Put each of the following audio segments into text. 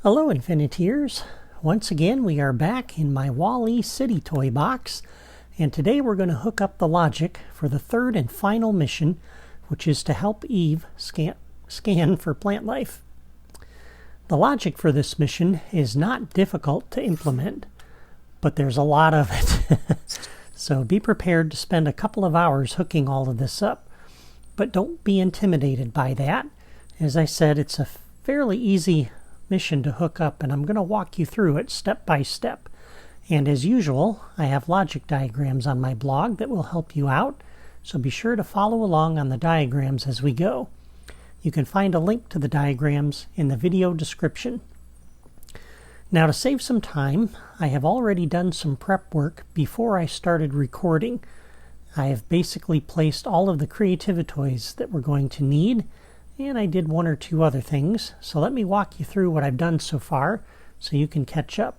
Hello Infiniteers! Once again we are back in my Wall-E City toy box, and today we're going to hook up the logic for the third and final mission, which is to help Eve scan for plant life. The logic for this mission is not difficult to implement, but there's a lot of it. So be prepared to spend a couple of hours hooking all of this up, but don't be intimidated by that. As I said, it's a fairly easy mission to hook up, and I'm going to walk you through it step by step. And as usual, I have logic diagrams on my blog that will help you out, so be sure to follow along on the diagrams as we go. You can find a link to the diagrams in the video description. Now, to save some time, I have already done some prep work before I started recording. I have basically placed all of the Creativitoys that we're going to need, and I did one or two other things, so let me walk you through what I've done so far so you can catch up.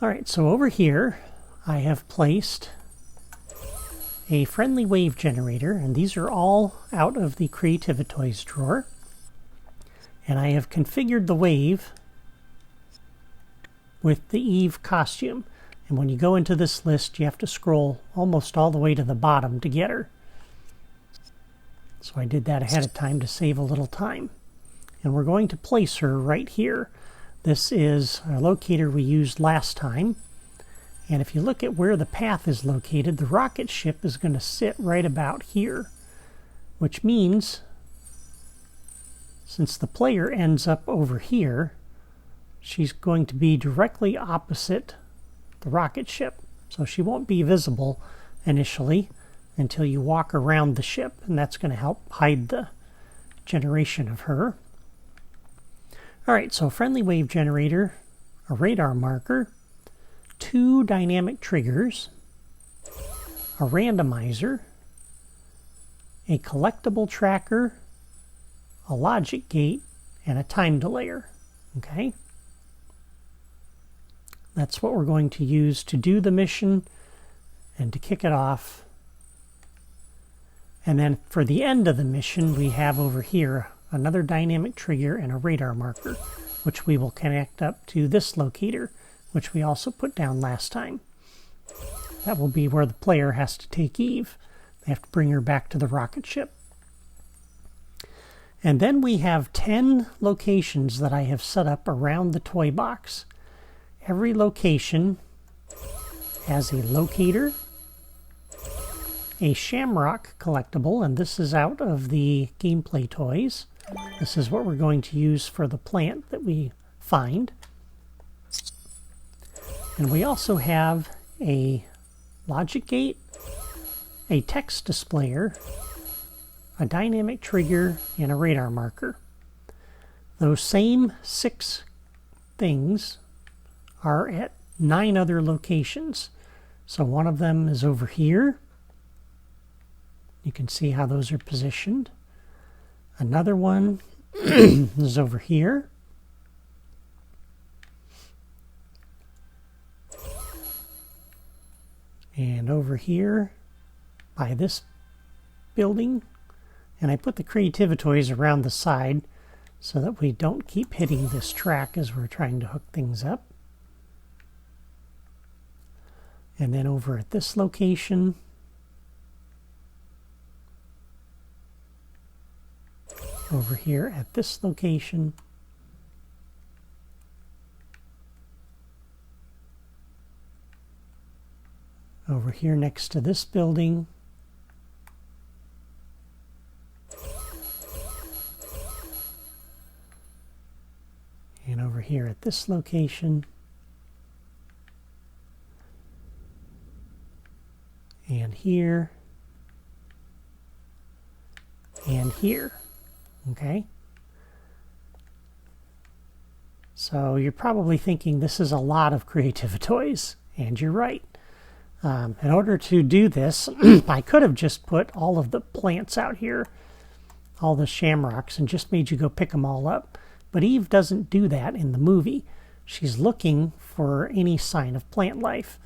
Alright, so over here I have placed a friendly wave generator, and these are all out of the Creativitoys drawer. And I have configured the wave with the Eve costume. And when you go into this list, you have to scroll almost all the way to the bottom to get her. So I did that ahead of time to save a little time. And we're going to place her right here. This is a locator we used last time. And if you look at where the path is located, the rocket ship is going to sit right about here. Which means, since the player ends up over here, she's going to be directly opposite the rocket ship. So she won't be visible initially until you walk around the ship, and that's going to help hide the generation of her. Alright, so friendly wave generator, a radar marker, 2 dynamic triggers, a randomizer, a collectible tracker, a logic gate, and a time delayer. Okay? That's what we're going to use to do the mission and to kick it off. And then for the end of the mission, we have over here another dynamic trigger and a radar marker, which we will connect up to this locator, which we also put down last time. That will be where the player has to take Eve. They have to bring her back to the rocket ship. And then we have 10 locations that I have set up around the toy box. Every location has a locator, a shamrock collectible, and this is out of the gameplay toys. This is what we're going to use for the plant that we find. And we also have a logic gate, a text displayer, a dynamic trigger, and a radar marker. Those same 6 things are at 9 other locations. So one of them is over here. You can see how those are positioned. Another one is over here. And over here by this building. And I put the Creativitoys around the side so that we don't keep hitting this track as we're trying to hook things up. And then over at this location, over here at this location, over here next to this building, and over here at this location, and here, and here. Okay? So you're probably thinking this is a lot of Creativitoys, and you're right. In order to do this, I could have just put all of the plants out here, all the shamrocks, and just made you go pick them all up. But Eve doesn't do that in the movie. She's looking for any sign of plant life.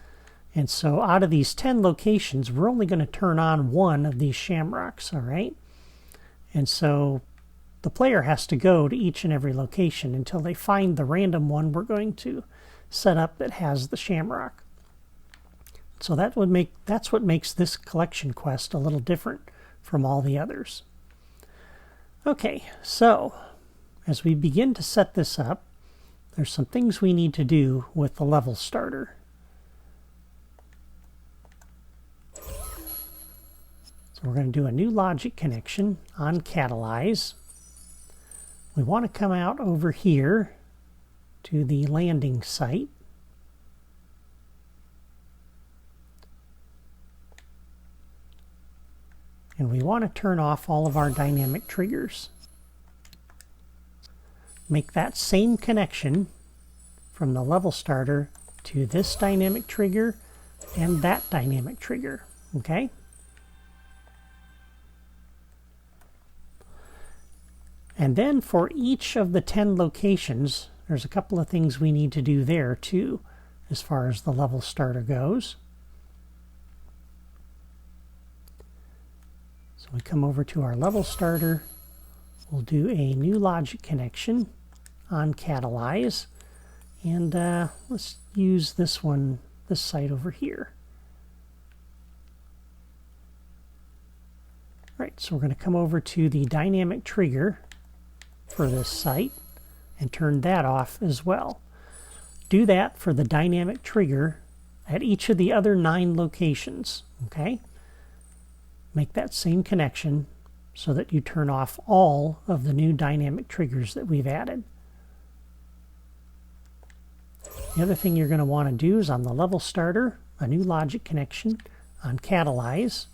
And so out of these 10 locations, we're only going to turn on one of these shamrocks, all right? And so the player has to go to each and every location until they find the random one we're going to set up that has the shamrock. So that's what makes this collection quest a little different from all the others. Okay, so as we begin to set this up, there's some things we need to do with the level starter. So we're going to do a new logic connection on Catalyze. We want to come out over here to the landing site. And we want to turn off all of our dynamic triggers. Make that same connection from the level starter to this dynamic trigger and that dynamic trigger, okay? And then for each of the 10 locations, there's a couple of things we need to do there too, as far as the level starter goes. So we come over to our level starter. We'll do a new logic connection on Catalyze. And let's use this one, this site over here. All right, so we're going to come over to the dynamic trigger for this site and turn that off as well. Do that for the dynamic trigger at each of the other 9 locations, okay? Make that same connection so that you turn off all of the new dynamic triggers that we've added. The other thing you're going to want to do is on the level starter, a new logic connection on Catalyze.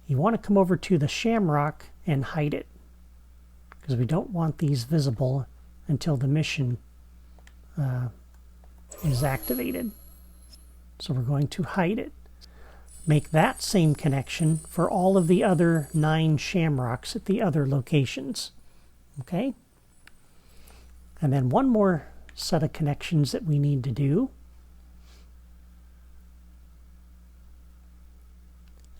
You want to come over to the shamrock and hide it, because we don't want these visible until the mission is activated. So we're going to hide it. Make that same connection for all of the other 9 shamrocks at the other locations. Okay? And then one more set of connections that we need to do.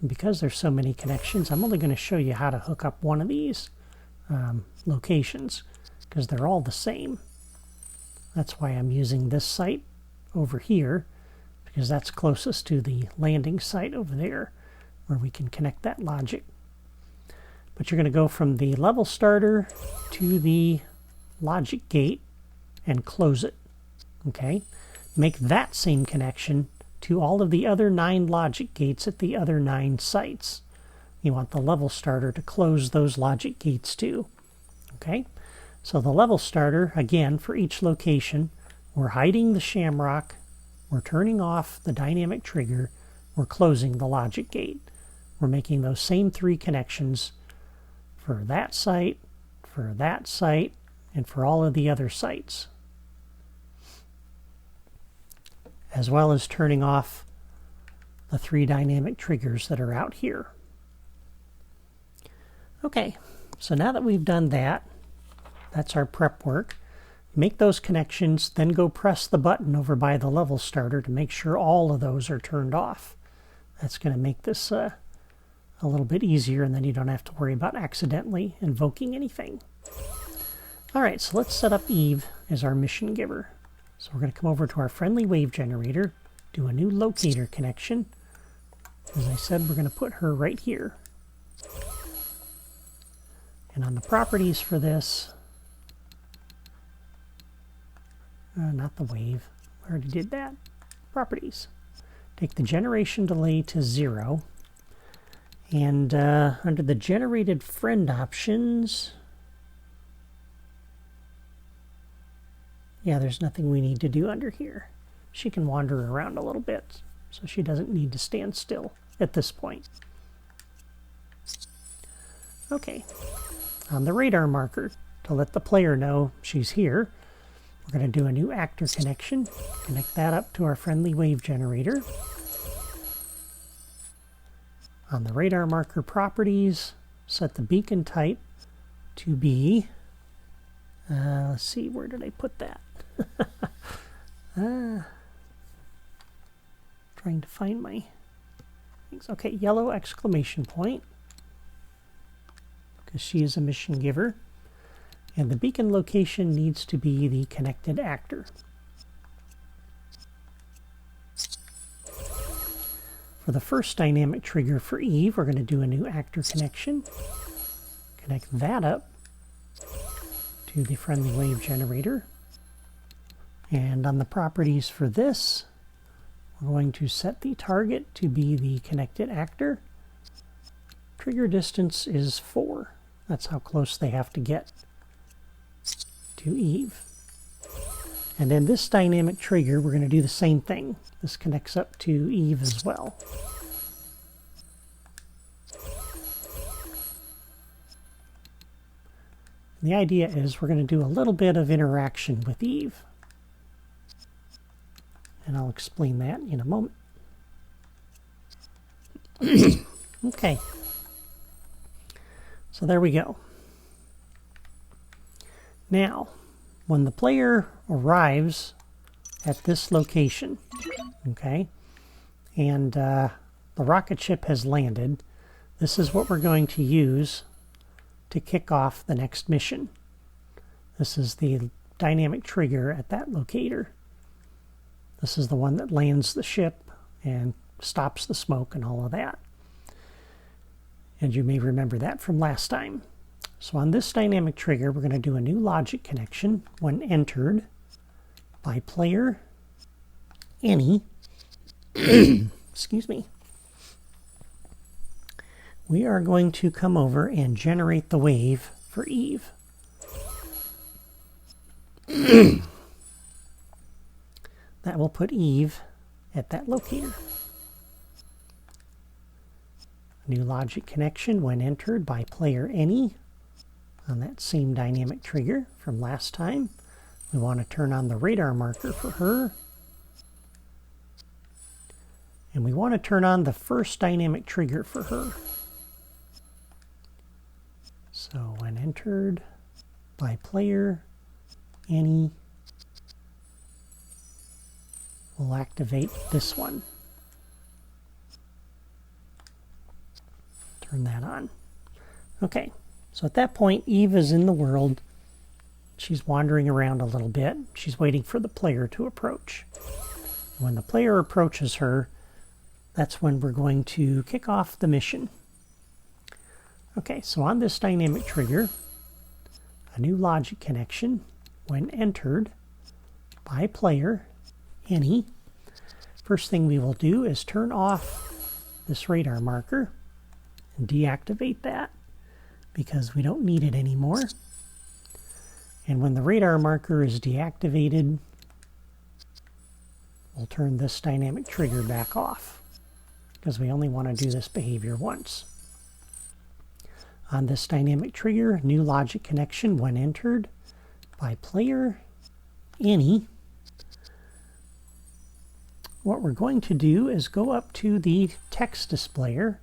And because there's so many connections, I'm only going to show you how to hook up one of these locations, because they're all the same. That's why I'm using this site over here, because that's closest to the landing site over there where we can connect that logic. But you're going to go from the level starter to the logic gate and close it. Okay? Make that same connection to all of the other 9 logic gates at the other 9 sites. You want the level starter to close those logic gates too. Okay? So the level starter, again, for each location, we're hiding the shamrock, we're turning off the dynamic trigger, we're closing the logic gate. We're making those same 3 connections for that site, and for all of the other sites. As well as turning off the 3 dynamic triggers that are out here. Okay, so now that we've done that, that's our prep work. Make those connections, then go press the button over by the level starter to make sure all of those are turned off. That's going to make this a little bit easier, and then you don't have to worry about accidentally invoking anything. All right, so let's set up Eve as our mission giver. So we're going to come over to our friendly wave generator, do a new locator connection. As I said, we're going to put her right here. And on the properties for this, not the wave, I already did that. Properties. Take the generation delay to 0. And under the generated friend options, yeah, there's nothing we need to do under here. She can wander around a little bit, so she doesn't need to stand still at this point. Okay, on the radar marker, to let the player know she's here, we're going to do a new actor connection. Connect that up to our friendly wave generator. On the radar marker properties, set the beacon type to be, let's see, where did I put that? Trying to find my things. Okay, yellow exclamation point. because she is a mission giver. And the beacon location needs to be the connected actor. For the first dynamic trigger for Eve, we're going to do a new actor connection. Connect that up to the friendly wave generator. And on the properties for this, we're going to set the target to be the connected actor. Trigger distance is 4. That's how close they have to get to Eve. And then this dynamic trigger, we're going to do the same thing. This connects up to Eve as well. And the idea is we're going to do a little bit of interaction with Eve. And I'll explain that in a moment. Okay. So there we go. Now, when the player arrives at this location, okay, and the rocket ship has landed, this is what we're going to use to kick off the next mission. This is the dynamic trigger at that locator. This is the one that lands the ship and stops the smoke and all of that. And you may remember that from last time. So on this dynamic trigger, we're going to do a new logic connection when entered by player any. Excuse me. We are going to come over and generate the wave for Eve. That will put Eve at that locator. New logic connection when entered by player any. On that same dynamic trigger from last time, we want to turn on the radar marker for her. And we want to turn on the first dynamic trigger for her. So when entered by player any, we'll activate this one. Turn that on. Okay. So at that point, Eve is in the world. She's wandering around a little bit. She's waiting for the player to approach. When the player approaches her, that's when we're going to kick off the mission. Okay, so on this dynamic trigger, a new logic connection when entered by player any. First thing we will do is turn off this radar marker and deactivate that, because we don't need it anymore. And when the radar marker is deactivated, we'll turn this dynamic trigger back off, because we only want to do this behavior once. On this dynamic trigger, new logic connection when entered by player any. What we're going to do is go up to the text displayer,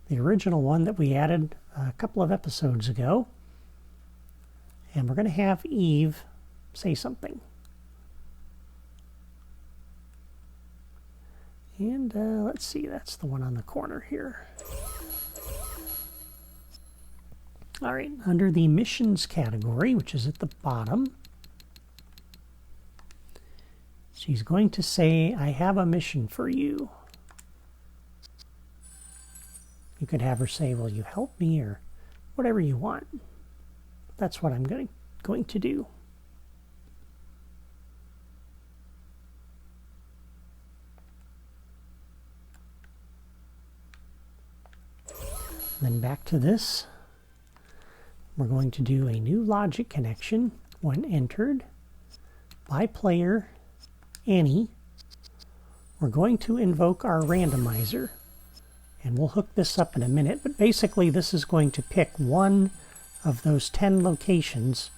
the original one that we added a couple of episodes ago, and we're going to have Eve say something. And let's see, that's the one on the corner here. All right, under the missions category, which is at the bottom, she's going to say, "I have a mission for you." You could have her say, "Will you help me?" or whatever you want. That's what I'm going to do. Then back to this. We're going to do a new logic connection when entered by player any. We're going to invoke our randomizer. And we'll hook this up in a minute, but basically this is going to pick one of those 10 locations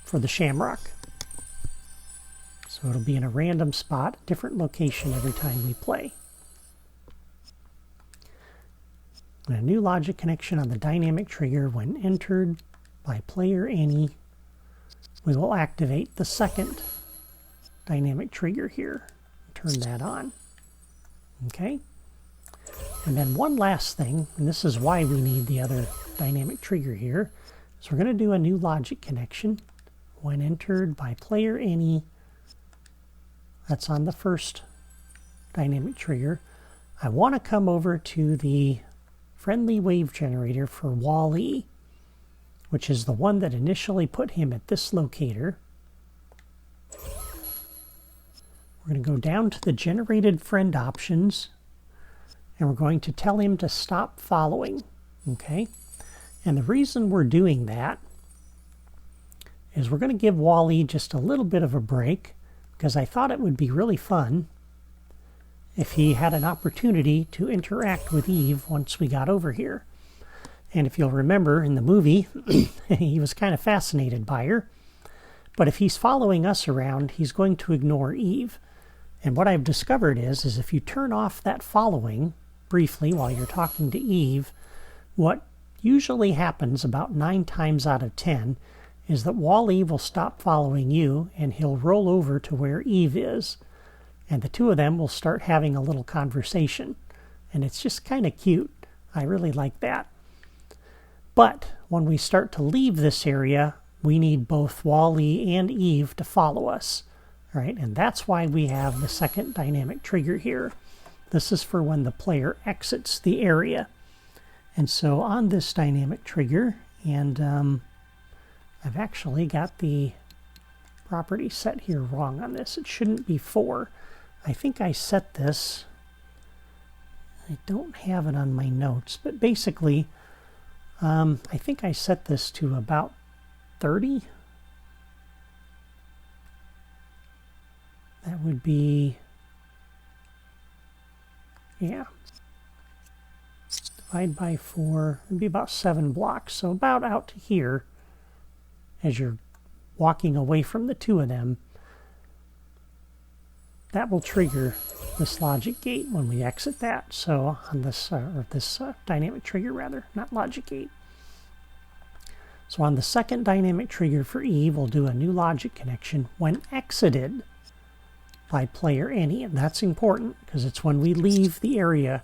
for the Shamrock. So it'll be in a random spot, different location every time we play. And a new logic connection on the dynamic trigger when entered by player any. We will activate the second dynamic trigger here. Turn that on. Okay. And then one last thing, and this is why we need the other dynamic trigger here, is we're going to do a new logic connection when entered by player any. That's on the first dynamic trigger. I want to come over to the friendly wave generator for Wall-E, which is the one that initially put him at this locator. We're going to go down to the generated friend options, and we're going to tell him to stop following. Okay? And the reason we're doing that is we're going to give Wall-E just a little bit of a break, because I thought it would be really fun if he had an opportunity to interact with Eve once we got over here. And if you'll remember in the movie, he was kind of fascinated by her. But if he's following us around, he's going to ignore Eve. And what I've discovered is if you turn off that following briefly while you're talking to Eve, what usually happens about 9 times out of 10 is that Wall-E will stop following you and he'll roll over to where Eve is. And the two of them will start having a little conversation. And it's just kind of cute. I really like that. But when we start to leave this area, we need both Wall-E and Eve to follow us. Right? And that's why we have the second dynamic trigger here. This is for when the player exits the area. And so on this dynamic trigger, and I've actually got the property set here wrong on this. It shouldn't be 4. I think I set this, I don't have it on my notes, but basically I think I set this to about 30. That would be, yeah, divide by 4, it'd be about 7 blocks. So about out to here, as you're walking away from the two of them, that will trigger this logic gate when we exit that. So on this, dynamic trigger rather, not logic gate. So on the second dynamic trigger for Eve, we'll do a new logic connection when exited by player any. And that's important because it's when we leave the area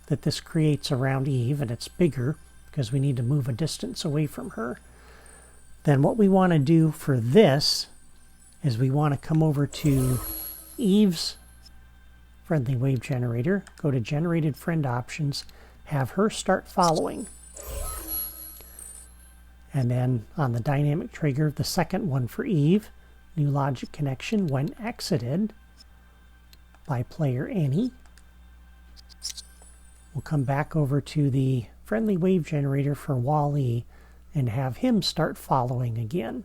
that this creates around Eve, and it's bigger because we need to move a distance away from her. Then what we want to do for this is we want to come over to Eve's friendly wave generator, go to generated friend options, have her start following. And then on the dynamic trigger, the second one for Eve, new logic connection when exited by player any. We'll come back over to the friendly wave generator for Wall-E and have him start following again.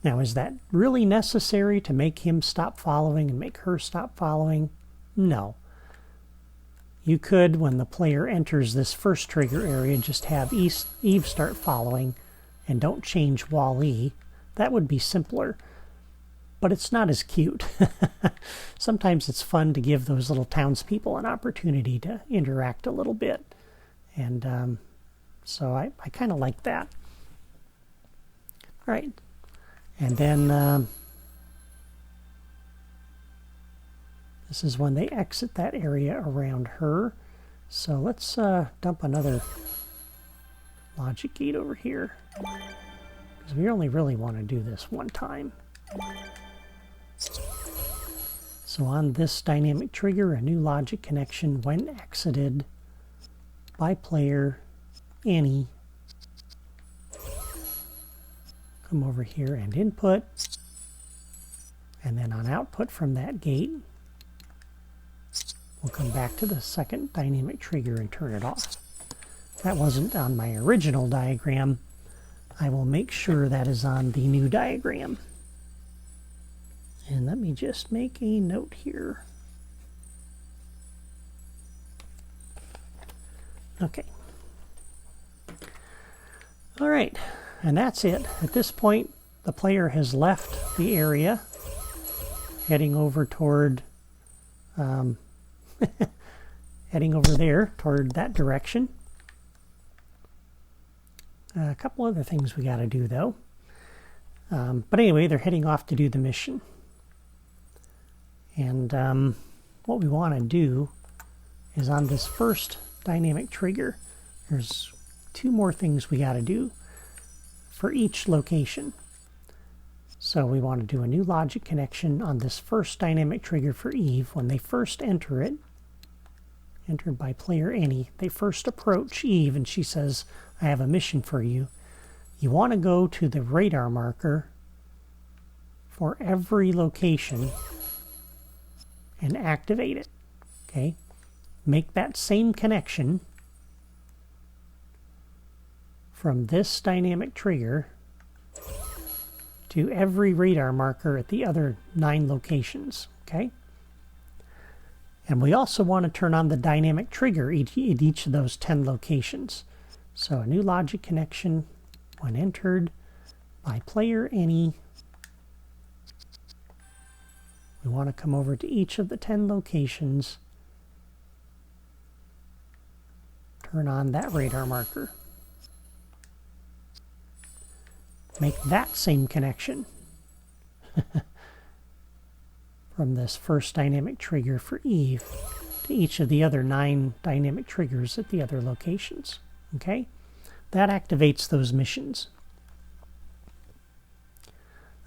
Now, is that really necessary to make him stop following and make her stop following? No. You could, when the player enters this first trigger area, just have Eve start following and don't change Wall-E. That would be simpler. But it's not as cute. Sometimes it's fun to give those little townspeople an opportunity to interact a little bit. And so I kind of like that. All right. And then this is when they exit that area around her. So let's dump another logic gate over here, because we only really want to do this one time. So on this dynamic trigger, a new logic connection when exited by player any. Come over here and input, and then on output from that gate, we'll come back to the second dynamic trigger and turn it off. That wasn't on my original diagram. I will make sure that is on the new diagram. And let me just make a note here. Okay. All right. And that's it. At this point, the player has left the area, heading over toward, heading over there toward that direction. A couple other things we got to do, though. But anyway, they're heading off to do the mission. And what we want to do is on this first dynamic trigger, there's 2 more things we got to do for each location. So we want to do a new logic connection on this first dynamic trigger for Eve. When they first enter it, entered by player Annie, they first approach Eve and she says, I have a mission for you. You want to go to the radar marker for every location and activate it. Okay? Make that same connection from this dynamic trigger to every radar marker at the other 9 locations. Okay? And we also want to turn on the dynamic trigger at each of those 10 locations. So a new logic connection when entered by player Annie. We want to come over to each of the 10 locations, turn on that radar marker. Make that same connection from this first dynamic trigger for Eve to each of the other 9 dynamic triggers at the other locations. Okay? That activates those missions.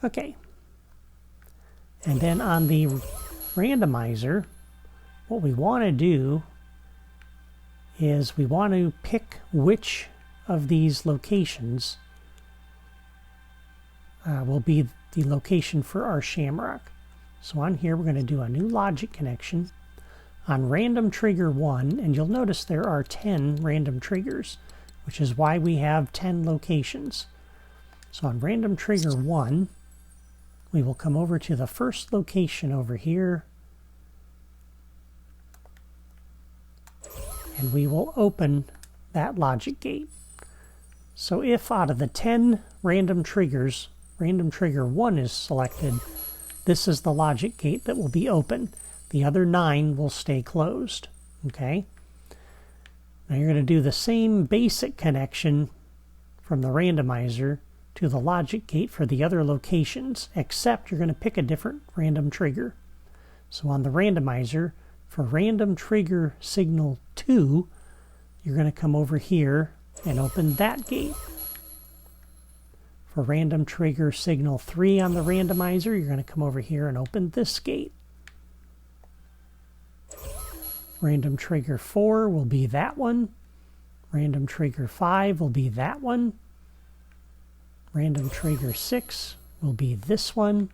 Okay. And then on the randomizer, what we want to do is we want to pick which of these locations will be the location for our shamrock. So on here we're going to do a new logic connection on random trigger 1, and you'll notice there are 10 random triggers, which is why we have 10 locations. So on random trigger 1, we will come over to the first location over here, and we will open that logic gate. So if out of the 10 random triggers, random trigger 1 is selected, this is the logic gate that will be open. The other 9 will stay closed. Okay? Now you're going to do the same basic connection from the randomizer to the logic gate for the other locations, except you're going to pick a different random trigger. So on the randomizer, for random trigger signal 2, you're going to come over here and open that gate. For random trigger signal 3 on the randomizer, you're going to come over here and open this gate. Random trigger 4 will be that one. Random trigger 5 will be that one. Random trigger 6 will be this one.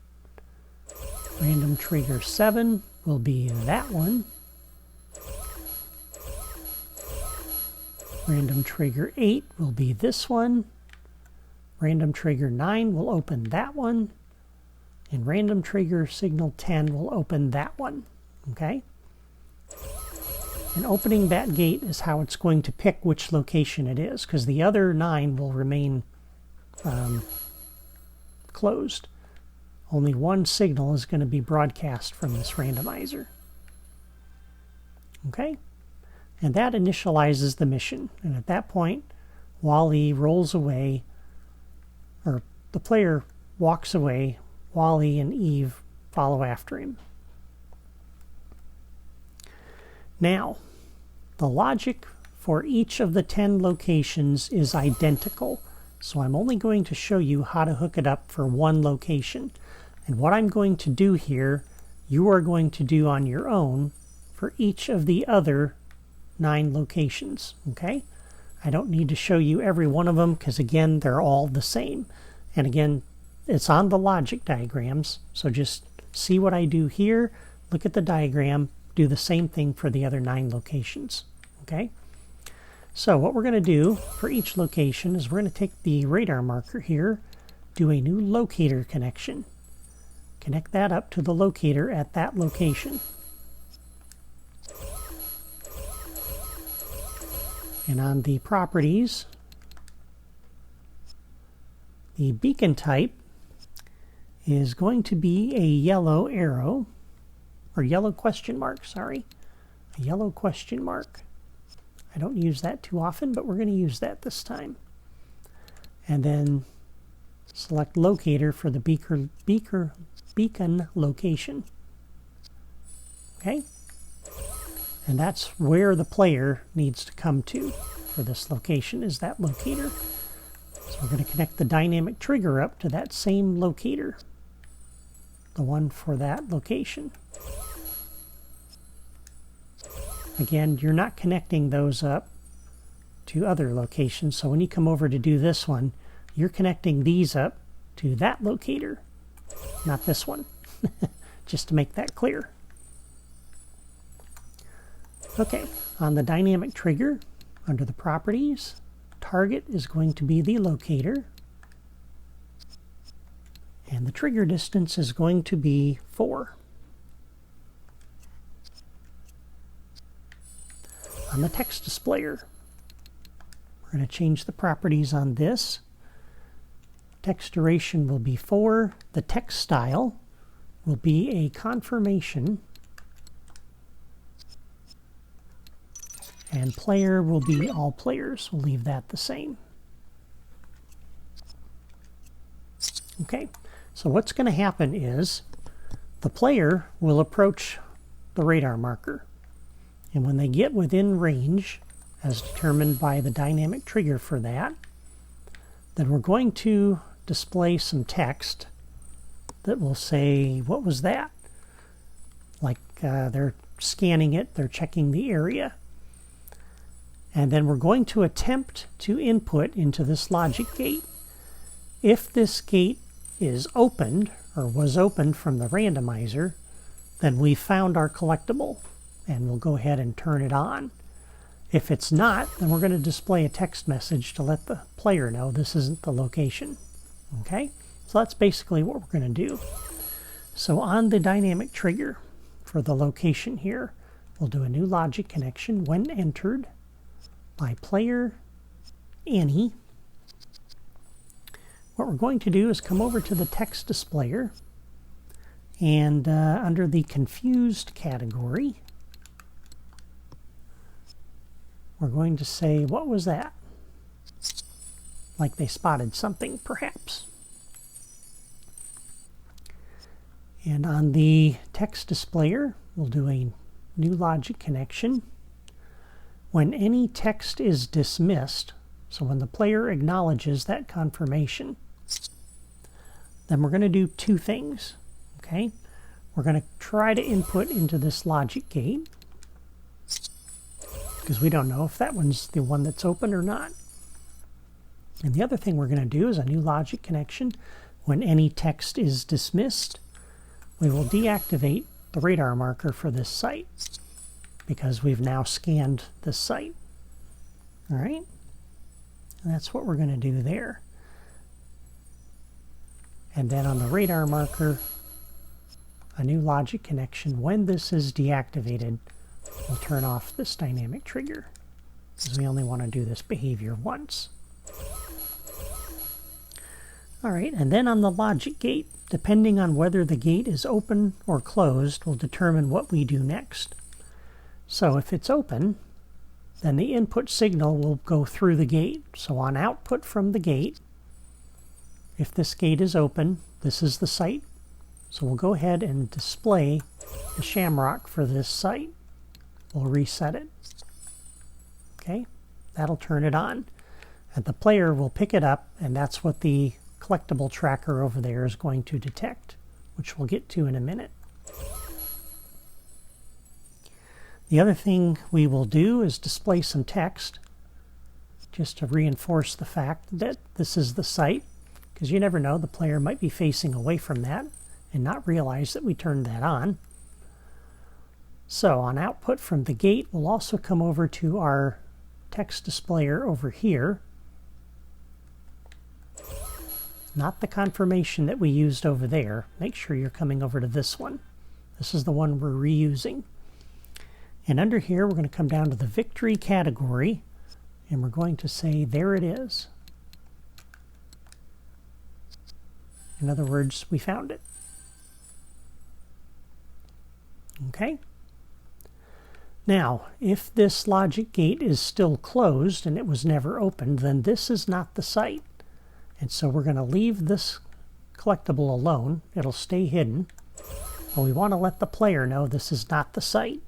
Random trigger 7 will be that one. Random trigger 8 will be this one. Random trigger 9 will open that one. And random trigger signal 10 will open that one. Okay? And opening that gate is how it's going to pick which location it is, because the other 9 will remain closed. Only one signal is going to be broadcast from this randomizer. Okay? And that initializes the mission. And at that point, Wally rolls away, or the player walks away, Wally and Eve follow after him. Now, the logic for each of the 10 locations is identical, so I'm only going to show you how to hook it up for one location. And what I'm going to do here, you are going to do on your own for each of the other 9 locations, okay? I don't need to show you every one of them because, again, they're all the same. And again, it's on the logic diagrams, so just see what I do here, look at the diagram, do the same thing for the other 9 locations, okay? So what we're going to do for each location is we're going to take the radar marker here, do a new locator connection. Connect that up to the locator at that location. And on the properties, the beacon type is going to be a yellow arrow, or yellow question mark, sorry. A yellow question mark. I don't use that too often, but we're going to use that this time. and then select locator for the beacon location. Okay? And that's where the player needs to come to for this location, is that locator. So we're going to connect the dynamic trigger up to that same locator, the one for that location. Again, you're not connecting those up to other locations, so when you come over to do this one, you're connecting these up to that locator, not this one, just to make that clear. Okay, on the dynamic trigger, under the properties, target is going to be the locator, and the trigger distance is going to be 4. On the text displayer, we're going to change the properties on this. Text duration will be 4. The text style will be a confirmation, and player will be all players. We'll leave that the same. Okay, so what's going to happen is the player will approach the radar marker, and when they get within range, as determined by the dynamic trigger for that, then we're going to display some text that will say, what was that? Like they're scanning it, they're checking the area. And then we're going to attempt to input into this logic gate. If this gate is opened, or was opened from the randomizer, then we've found our collectible, and we'll go ahead and turn it on. If it's not, then we're going to display a text message to let the player know this isn't the location. Okay? So that's basically what we're going to do. So on the dynamic trigger for the location here, we'll do a new logic connection when entered by player Annie. What we're going to do is come over to the text displayer, and under the confused category, we're going to say, what was that? Like they spotted something, perhaps. And on the text displayer, we'll do a new logic connection. When any text is dismissed, so when the player acknowledges that confirmation, then we're going to do two things. Okay? We're going to try to input into this logic gate, because we don't know if that one's the one that's open or not. And the other thing we're going to do is a new logic connection. When any text is dismissed, we will deactivate the radar marker for this site, because we've now scanned this site. All right? And that's what we're going to do there. And then on the radar marker, a new logic connection. When this is deactivated, we'll turn off this dynamic trigger, because we only want to do this behavior once. All right, and then on the logic gate, depending on whether the gate is open or closed, will determine what we do next. So if it's open, then the input signal will go through the gate. So on output from the gate, if this gate is open, this is the site. So we'll go ahead and display the shamrock for this site. We'll reset it. Okay, that'll turn it on. And the player will pick it up, and that's what the collectible tracker over there is going to detect, which we'll get to in a minute. The other thing we will do is display some text, just to reinforce the fact that this is the site, because you never know, the player might be facing away from that and not realize that we turned that on. So on output from the gate, we'll also come over to our text displayer over here. Not the confirmation that we used over there. Make sure you're coming over to this one. This is the one we're reusing. And under here, we're going to come down to the victory category, and we're going to say, there it is. In other words, we found it. Okay? Now, if this logic gate is still closed and it was never opened, then this is not the site. And so we're going to leave this collectible alone. It'll stay hidden. But we want to let the player know this is not the site.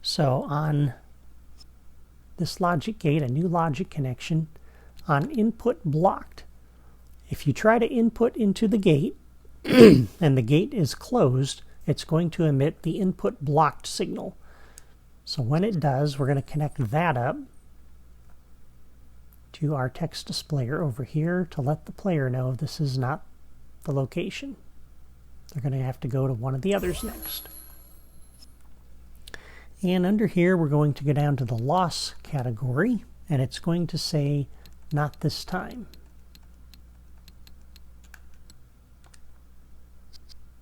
So on this logic gate, a new logic connection, on input blocked, if you try to input into the gate and the gate is closed, it's going to emit the input blocked signal. So when it does, we're going to connect that up to our text displayer over here to let the player know this is not the location. They're going to have to go to one of the others next. And under here, we're going to go down to the loss category, and it's going to say, not this time.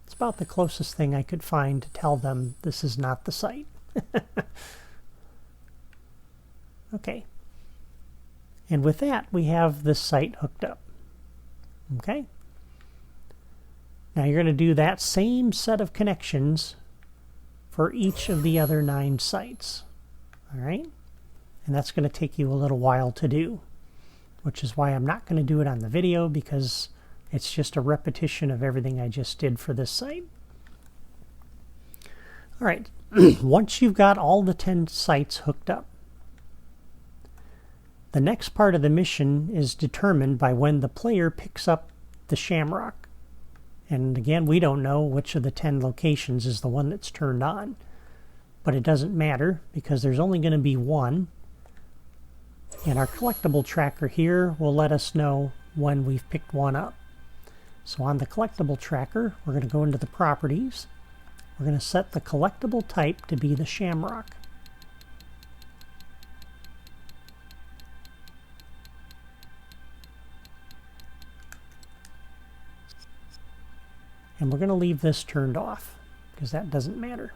It's about the closest thing I could find to tell them this is not the site. Okay. And with that, we have this site hooked up. Okay. Now you're going to do that same set of connections for each of the other 9 sites. All right. And that's going to take you a little while to do, which is why I'm not going to do it on the video, because it's just a repetition of everything I just did for this site. All right. Once you've got all the 10 sites hooked up, the next part of the mission is determined by when the player picks up the shamrock. And again, we don't know which of the 10 locations is the one that's turned on. But it doesn't matter, because there's only going to be one. And our collectible tracker here will let us know when we've picked one up. So on the collectible tracker, we're going to go into the properties. We're going to set the collectible type to be the shamrock. And we're going to leave this turned off, because that doesn't matter.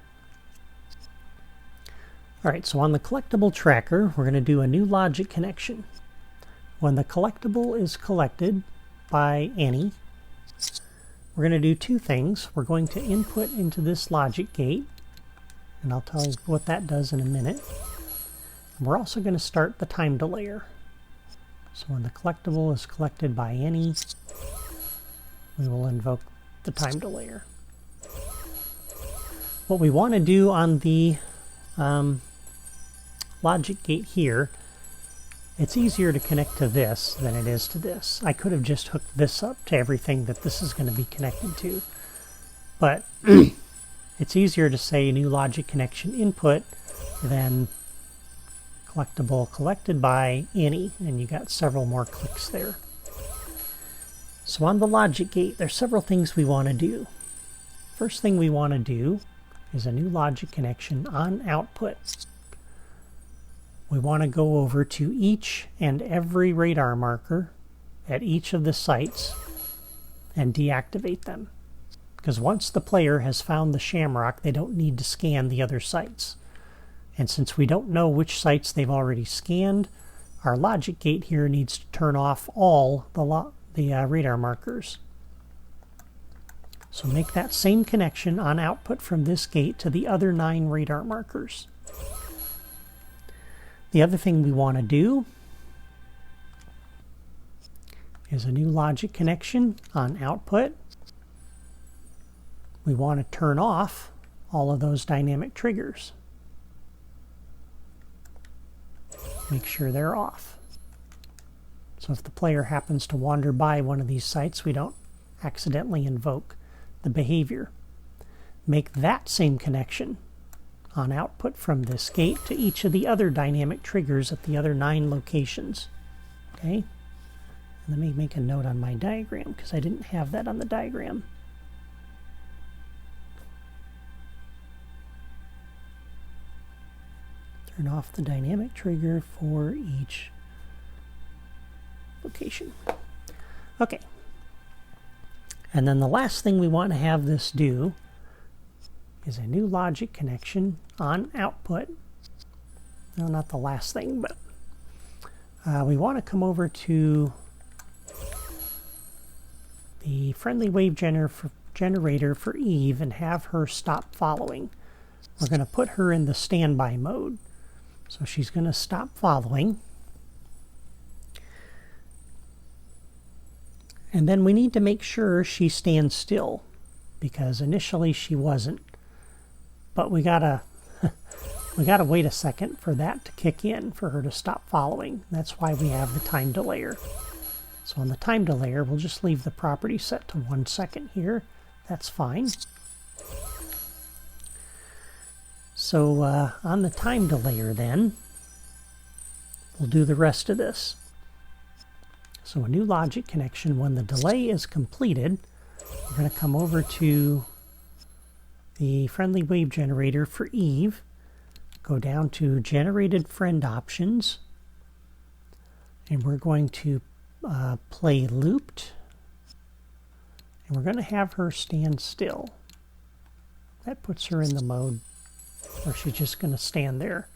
All right, so on the collectible tracker, we're going to do a new logic connection. When the collectible is collected by Annie, we're going to do 2 things. We're going to input into this logic gate, and I'll tell you what that does in a minute. And we're also going to start the time delayer. So when the collectible is collected by Annie, we will invoke the time delayer. What we want to do on the logic gate here, it's easier to connect to this than it is to this. I could have just hooked this up to everything that this is going to be connected to, but it's easier to say new logic connection input than collectible collected by Annie, and you got several more clicks there. So on the logic gate, there's several things we want to do. First thing we want to do is a new logic connection on output. We want to go over to each and every radar marker at each of the sites and deactivate them. Because once the player has found the shamrock, they don't need to scan the other sites. And since we don't know which sites they've already scanned, our logic gate here needs to turn off all the radar markers. So make that same connection on output from this gate to the other 9 radar markers. The other thing we want to do is a new logic connection on output. We want to turn off all of those dynamic triggers. Make sure they're off. So if the player happens to wander by one of these sites, we don't accidentally invoke the behavior. Make that same connection on output from this gate to each of the other dynamic triggers at the other 9 locations. Okay? Let me make a note on my diagram, because I didn't have that on the diagram. Turn off the dynamic trigger for each location. Okay. And then the last thing we want to have this do is a new logic connection on output. No, not the last thing, but we want to come over to the friendly wave generator for Eve and have her stop following. We're going to put her in the standby mode. So she's going to stop following. And then we need to make sure she stands still, because initially she wasn't. But we gotta wait a second for that to kick in, for her to stop following. That's why we have the time delayer. So on the time delayer, we'll just leave the property set to 1 second here. That's fine. So on the time delayer then, we'll do the rest of this. So a new logic connection, when the delay is completed, we're going to come over to the friendly wave generator for Eve, go down to generated friend options, and we're going to play looped, and we're going to have her stand still. That puts her in the mode where she's just going to stand there.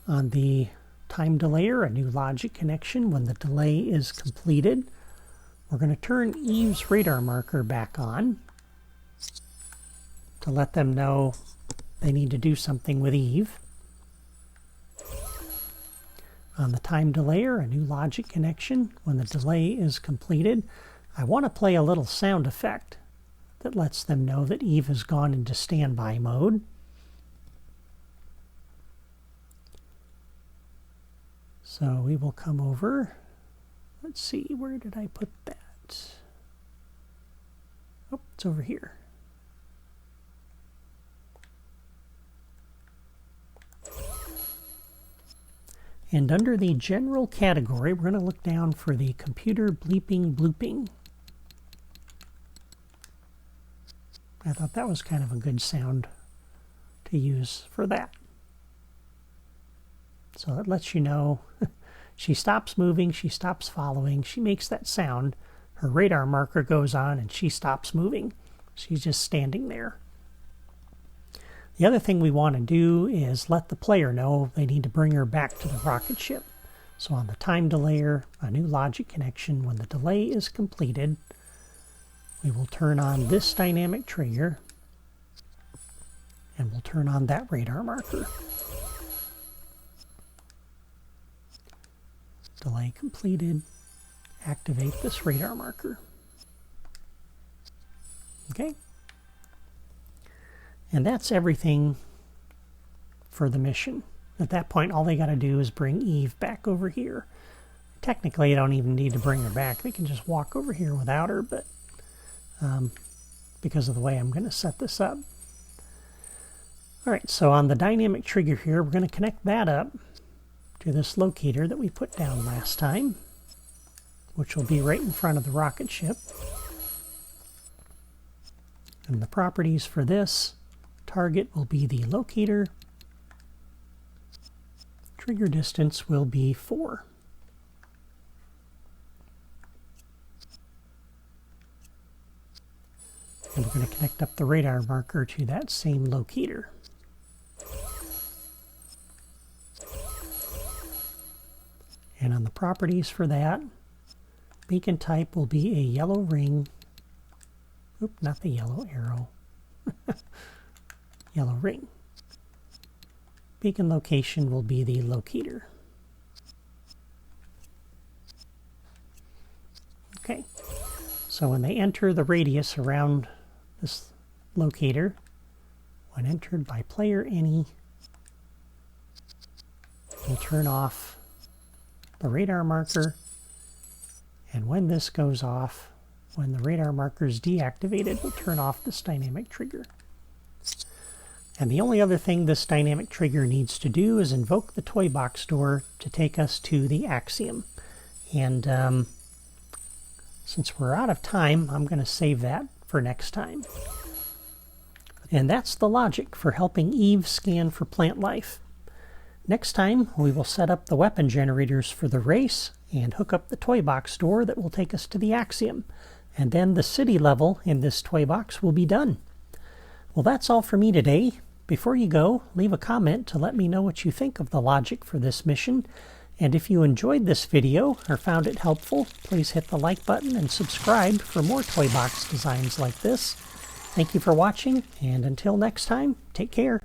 On the time delayer, a new logic connection, when the delay is completed, we're going to turn Eve's radar marker back on to let them know they need to do something with Eve. On the time delayer, a new logic connection, when the delay is completed, I want to play a little sound effect that lets them know that Eve has gone into standby mode. So we will come over. Let's see, where did I put that? Oh, it's over here. And under the general category, we're going to look down for the computer bleeping blooping. I thought that was kind of a good sound to use for that. So it lets you know she stops moving, she stops following, she makes that sound, her radar marker goes on, and she stops moving. She's just standing there. The other thing we want to do is let the player know they need to bring her back to the rocket ship. So on the time delayer, a new logic connection, when the delay is completed, we will turn on this dynamic trigger, and we'll turn on that radar marker. Delay completed. Activate this radar marker. Okay. And that's everything for the mission. At that point, all they got to do is bring Eve back over here. Technically, you don't even need to bring her back. They can just walk over here without her, but because of the way I'm going to set this up. All right, so on the dynamic trigger here, we're going to connect that up to this locator that we put down last time, which will be right in front of the rocket ship. And the properties for this target will be the locator. Trigger distance will be 4. And we're going to connect up the radar marker to that same locator. And on the properties for that, beacon type will be a yellow ring. Oop, not the yellow arrow. Yellow ring. Beacon location will be the locator. Okay, so when they enter the radius around this locator, when entered by player any, we'll turn off the radar marker, and when this goes off, when the radar marker is deactivated, we'll turn off this dynamic trigger. And the only other thing this dynamic trigger needs to do is invoke the toy box door to take us to the Axiom. And since we're out of time, I'm going to save that for next time. And that's the logic for helping Eve scan for plant life. Next time, we will set up the weapon generators for the race and hook up the toy box door that will take us to the Axiom. And then the city level in this toy box will be done. Well, that's all for me today. Before you go, leave a comment to let me know what you think of the logic for this mission. And if you enjoyed this video or found it helpful, please hit the like button and subscribe for more toy box designs like this. Thank you for watching, and until next time, take care.